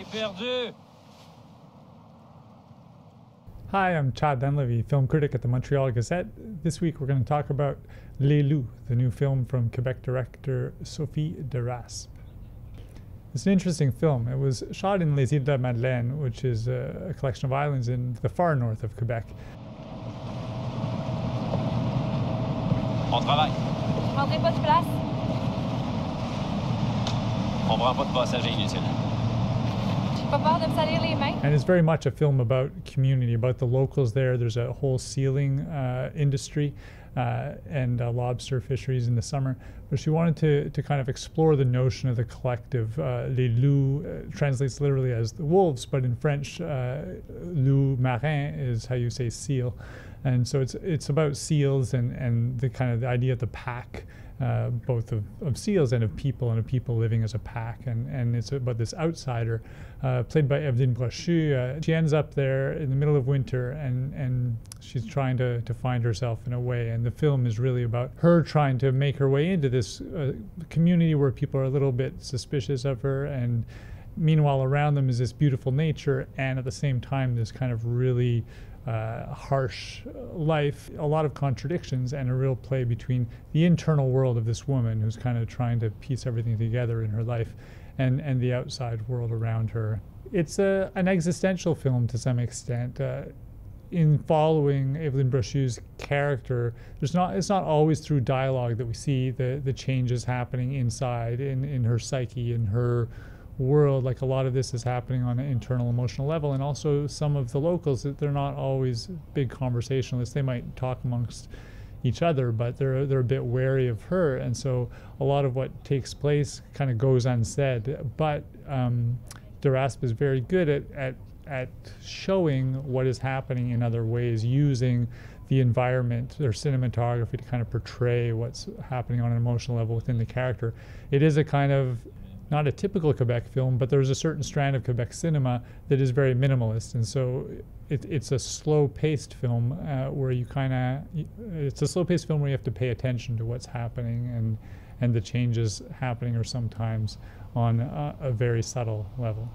J'ai perdu! Hi, I'm T'Cha Dunlevy, film critic at the Montreal Gazette. This week we're going to talk about Les Loups, the new film from Quebec director Sophie Desrape. It's an interesting film. It was shot in Les Îles de la Madeleine, which is a collection of islands in the far north of Quebec. On travaille. Je prendrai pas de place. On prend pas de passagers inutiles. J'ai pas peur de me salir les mains. And it's very much a film about community, about the locals there. There's a whole sealing industry and lobster fisheries in the summer. But she wanted to kind of explore the notion of the collective. Les loups translates literally as the wolves, but in French, loup marin is how you say seal. And so it's about seals and the kind of the idea of the pack, both of seals and of people living as a pack. And it's about this outsider, played by Evelyn Brochu. She ends up there in the middle of winter and she's trying to find herself in a way. And the film is really about her trying to make her way into this community where people are a little bit suspicious of her. And meanwhile, around them is this beautiful nature, and at the same time, this kind of really harsh life, a lot of contradictions, and a real play between the internal world of this woman who's kind of trying to piece everything together in her life and the outside world around her. It's an existential film to some extent. In following Evelyn Brochu's character, it's not always through dialogue that we see the changes happening inside in her psyche, in her world. Like, a lot of this is happening on an internal emotional level, and also some of the locals, they're not always big conversationalists. They might talk amongst each other, but they're a bit wary of her, and so a lot of what takes place kind of goes unsaid. But Desrape is very good at showing what is happening in other ways, using the environment, their cinematography, to kind of portray what's happening on an emotional level within the character. It is a kind of not a typical Quebec film, but there's a certain strand of Quebec cinema that is very minimalist, and so it's a slow-paced film where you it's a slow-paced film where you have to pay attention to what's happening, and the changes happening are sometimes on a very subtle level.